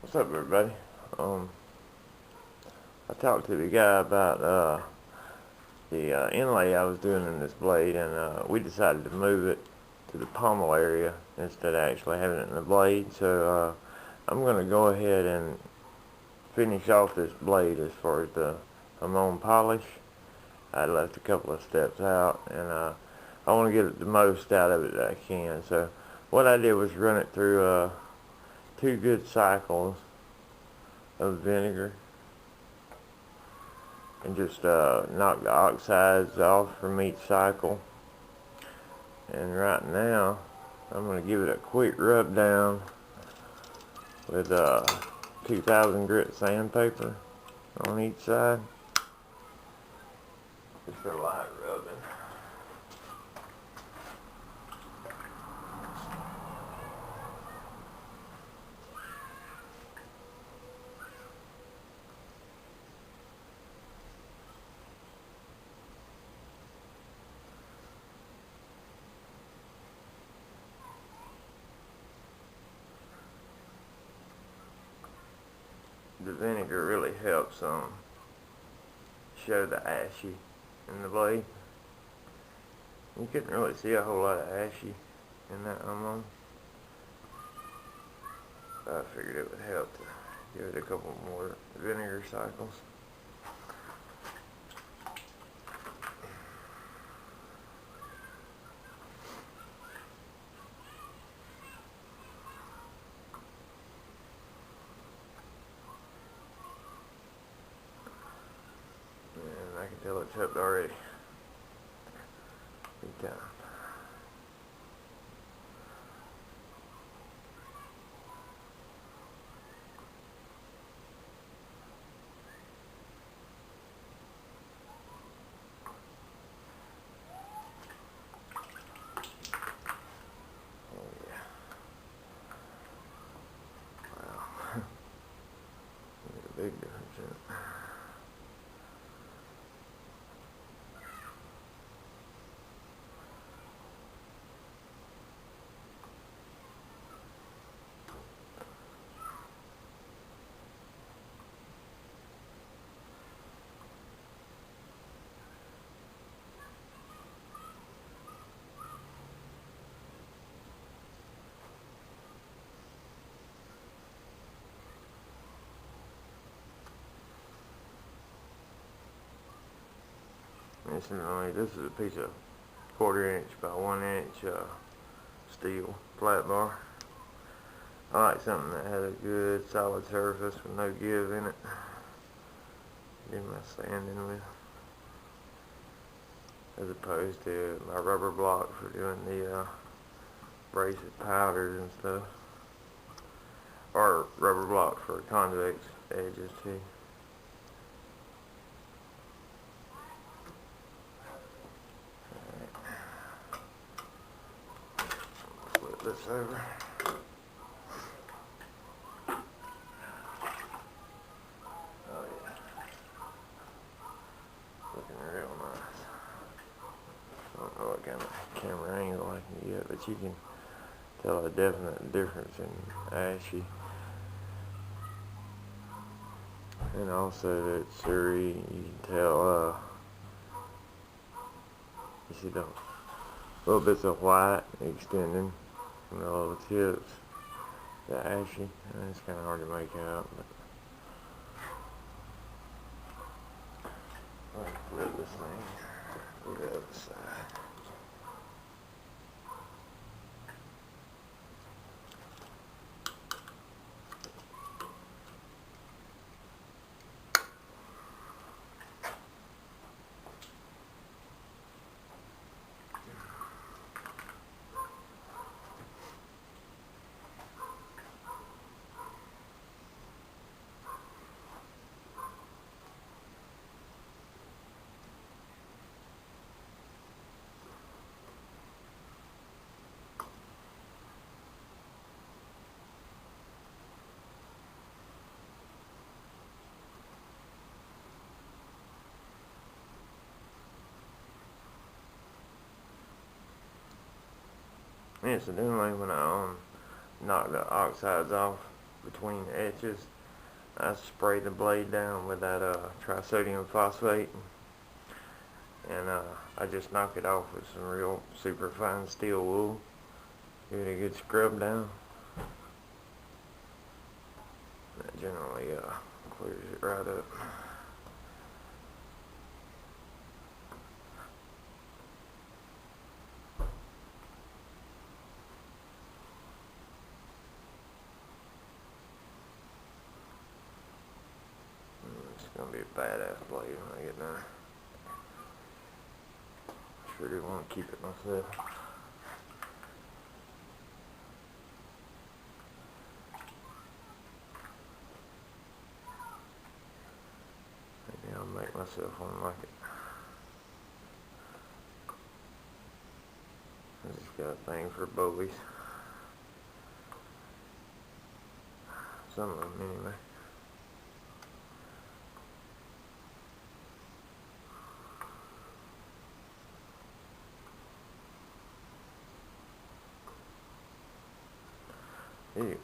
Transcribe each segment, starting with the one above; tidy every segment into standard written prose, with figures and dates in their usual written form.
What's up, everybody? I talked to the guy about the inlay I was doing in this blade, and we decided to move it to the pommel area instead of actually having it in the blade. So I'm going to go ahead and finish off this blade as far as the Hamon polish. I left a couple of steps out, and I want to get the most out of it that I can. So what I did was run it through 2 good cycles of vinegar and just knock the oxides off from each cycle. And right now I'm going to give it a quick rub down with 2000 grit sandpaper on each side. Just a light rubbing. The vinegar really helps show the ashy in the blade. You couldn't really see a whole lot of ashy in that Hamon. I figured it would help to give it a couple more vinegar cycles. And I can tell it's helped already. Big time. Big difference in it. This is a piece of 1/4 inch by 1 inch steel flat bar. I like something that has a good solid surface with no give in it. Do my sanding with, as opposed to my rubber block for doing the braided powders and stuff, or rubber block for convex edges too. Flip this over. Oh yeah, looking real nice. I don't know what kind of camera angle I can get, but you can tell a definite difference in ashy. And also that Suri, you can tell, you see the little bits of white extending from the little tips, the ashy, and it's kind of hard to make out, but I'll flip this thing to the other side. Incidentally, when I knock the oxides off between the etches. I spray the blade down with that trisodium phosphate, and I just knock it off with some real super fine steel wool. Give it a good scrub down. That generally clears it right up. It's gonna be a badass blade when I get done. Sure do want to keep it myself. Maybe I'll make myself one like it. I just got a thing for bowies. Some of them anyway.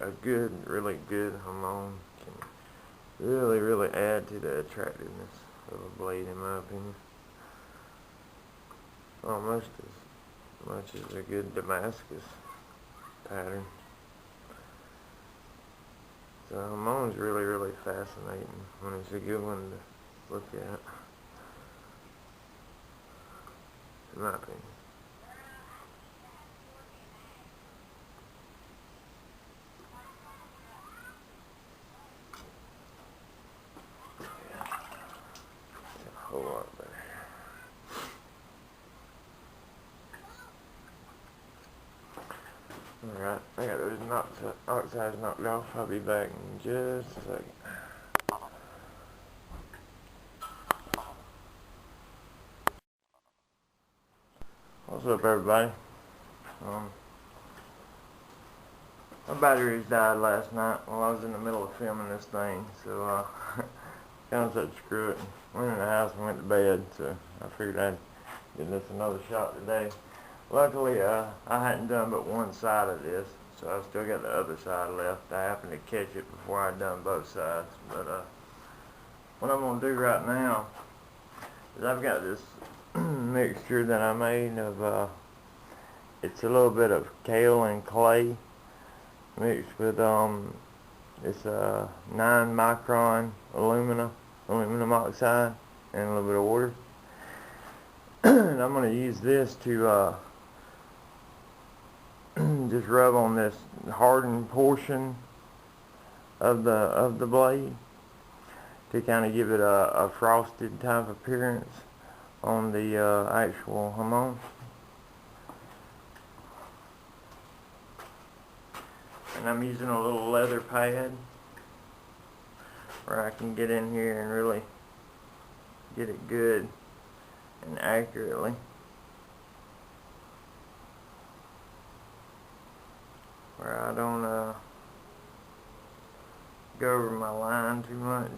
A good, really good Hamon can really add to the attractiveness of a blade, in my opinion. Almost as much as a good Damascus pattern. So Hamon's really fascinating when it's a good one to look at, in my opinion. A whole lot better. Alright, I got those oxides knocked off. I'll be back in just a second. What's up, everybody? My batteries died last night while I was in the middle of filming this thing, so kind of said screw it. Went in the house and went to bed, so I figured I'd give this another shot today. Luckily, I hadn't done but one side of this, so I still got the other side left. I happened to catch it before I'd done both sides. But what I'm going to do right now is I've got this mixture that I made of, it's a little bit of kale and clay mixed with this 9 micron aluminum oxide and a little bit of water. And I'm going to use this to just rub on this hardened portion of the blade to kind of give it a frosted type appearance on the actual Hamon. And I'm using a little leather pad where I can get in here and really get it good and accurately. Where I don't go over my line too much.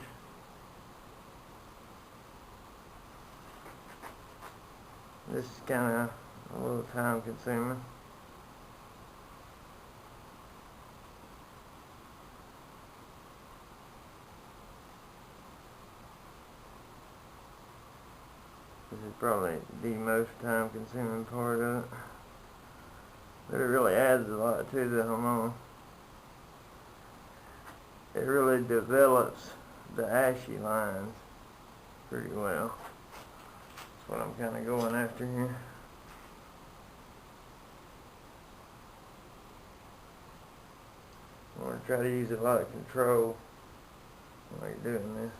This is kind of a little time consuming. This is probably the most time consuming part of it. But it really adds a lot to the Hamon. It really develops the ashy lines pretty well. That's what I'm kind of going after here. I want to try to use a lot of control while you're doing this.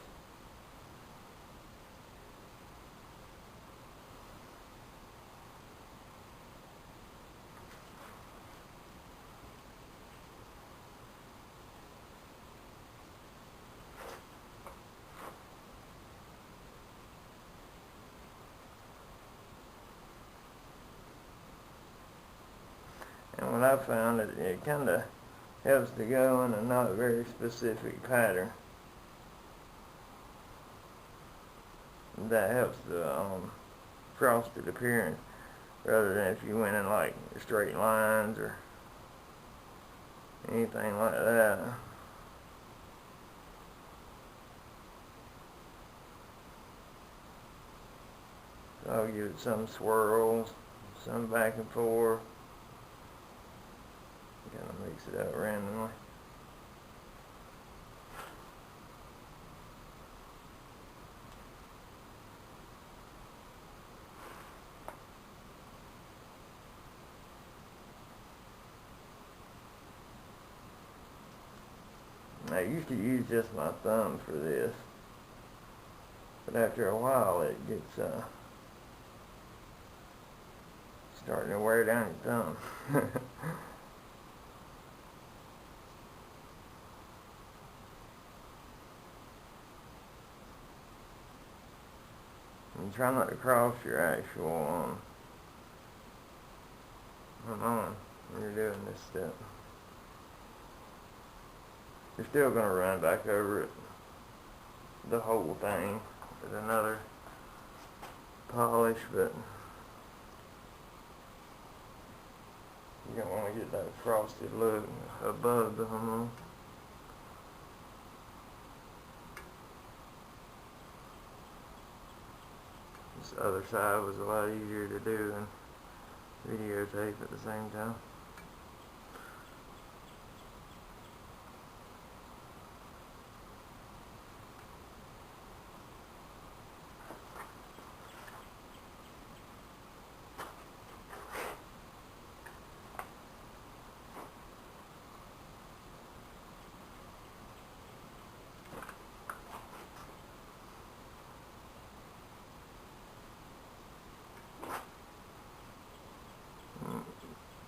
And what I found is it kind of helps to go in a not very specific pattern. That helps the frosted appearance, rather than if you went in like straight lines or anything like that. give it some swirls, some back and forth. Kind of mix it up randomly. I used to use just my thumb for this, but after a while it gets starting to wear down your thumb. And try not to cross your actual Hamon when you're doing this step. You're still going to run back over it, the whole thing, with another polish, but you don't want to get that frosted look above the Hamon. This other side was a lot easier to do and videotape at the same time.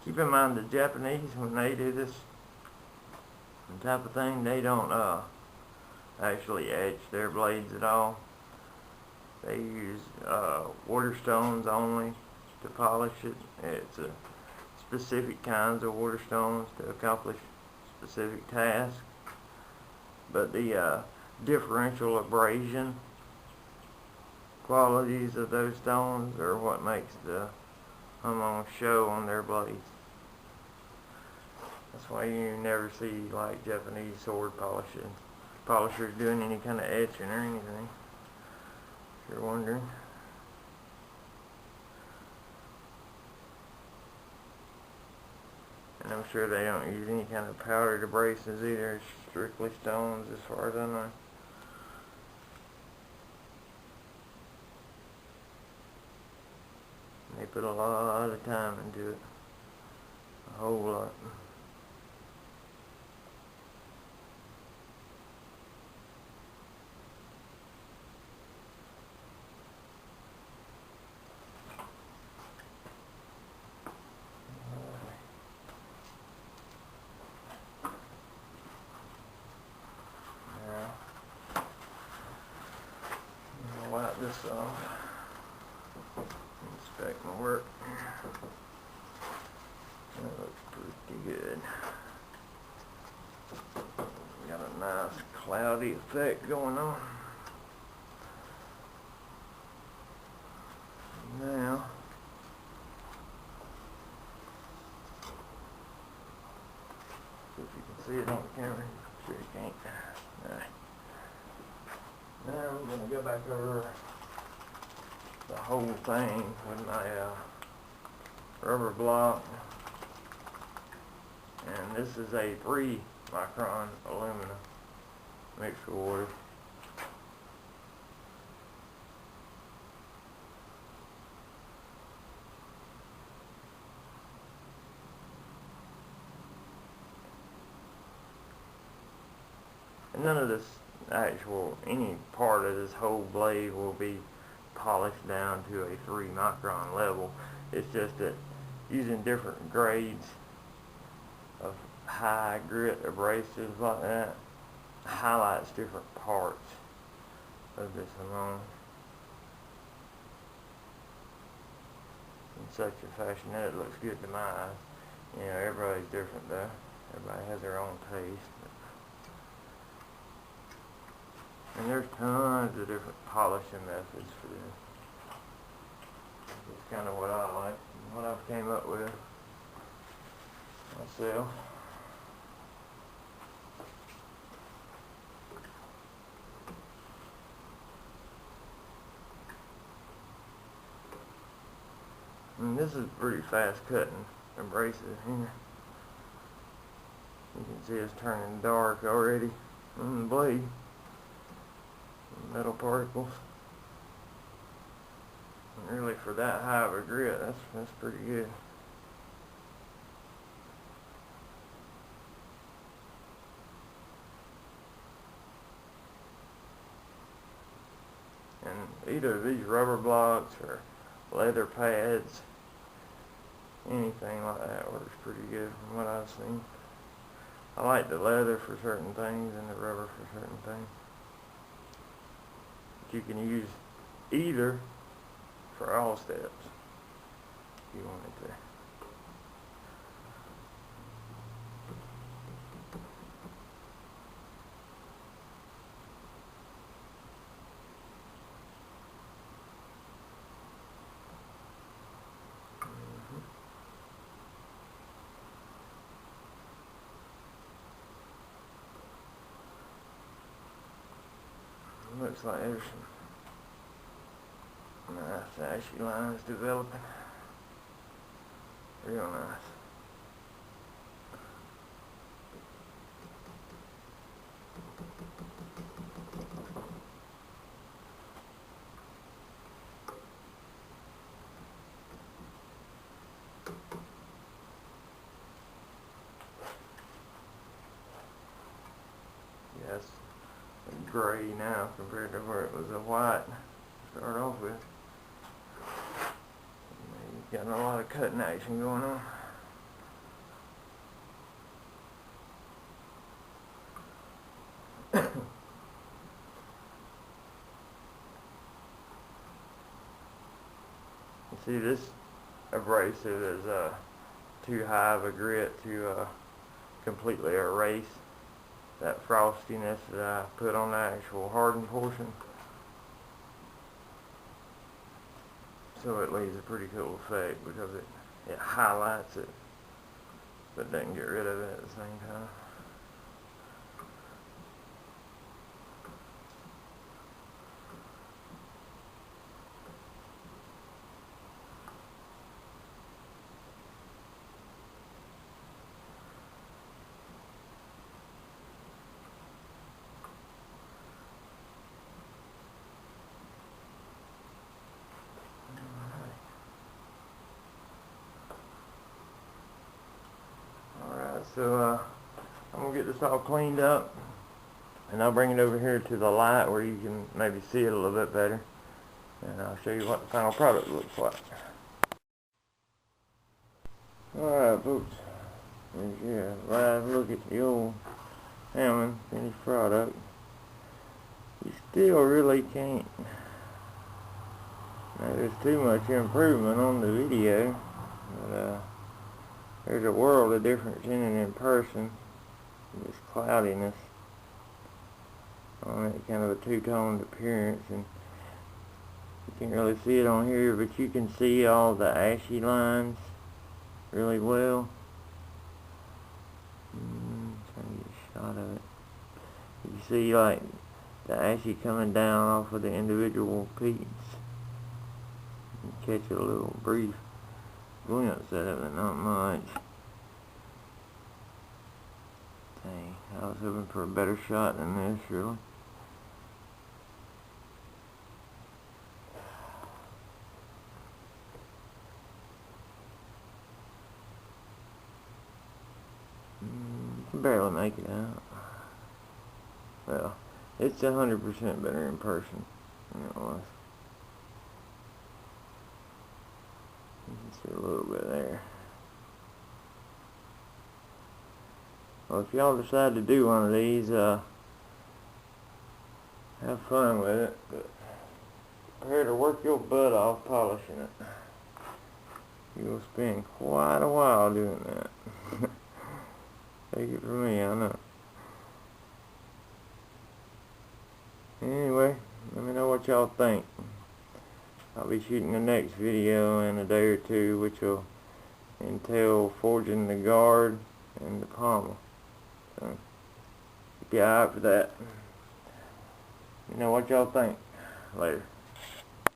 Keep in mind the Japanese, when they do this type of thing, they don't actually etch their blades at all. They use water stones only to polish it. It's specific kinds of water stones to accomplish specific tasks. But the differential abrasion qualities of those stones are what makes the Hamon show on their blades. That's why you never see like Japanese sword polishers doing any kind of etching or anything, if you're wondering. And I'm sure they don't use any kind of powdered abrasives either. It's strictly stones as far as I know. They put a lot of time into it. A whole lot. Wipe this off. Inspect my work. That looks pretty good. Got a nice cloudy effect going on. Now, see if you can see it on the camera. I'm sure you can't. Alright. Now we're going to go back over the whole thing with my rubber block, and this is a 3 micron aluminum mixed with water. And none of this any part of this whole blade will be polished down to a 3 micron level. It's just that using different grades of high grit abrasives like that highlights different parts of this Hamon in such a fashion that it looks good to my eyes. You know, everybody's different though. Everybody has their own taste. And there's tons of different polishing methods for this. It's kind of what I like, what I've came up with myself. And this is pretty fast cutting abrasive here. You can see it's turning dark already on the blade. Metal particles. And really, for that high of a grit, that's pretty good. And either of these rubber blocks or leather pads, anything like that works pretty good from what I've seen. I like the leather for certain things and the rubber for certain things. But you can use either for all steps if you wanted to. Looks like there's some nice ashy lines developing. Real nice. Yes. Gray now compared to where it was a white to start off with. You've got a lot of cutting action going on. You see, this abrasive is too high of a grit to completely erase that frostiness that I put on the actual hardened portion. So it leaves a pretty cool effect because it highlights it but doesn't get rid of it at the same time. So I'm going to get this all cleaned up, and I'll bring it over here to the light where you can maybe see it a little bit better, and I'll show you what the final product looks like. Alright folks, here's your live look at the old Hamon finished product. You still really can't notice too much improvement on the video, but there's a world of difference in it in person. This cloudiness on it, kind of a two-toned appearance, and you can't really see it on here, but you can see all the ashy lines really well. Trying to get a shot of it. You see like the ashy coming down off of the individual peaks. You catch a little brief glimpse at it, but not much. Dang, I was hoping for a better shot than this, really. You can barely make it out. Well, it's 100% better in person than it was. You can see a little bit there. Well, if y'all decide to do one of these, have fun with it, but prepare to work your butt off polishing it. You'll spend quite a while doing that. Take it from me, I know. Anyway, let me know what y'all think. I'll be shooting the next video in a day or two, which will entail forging the guard and the pommel. So, keep your eye out for that. You know what y'all think. Later.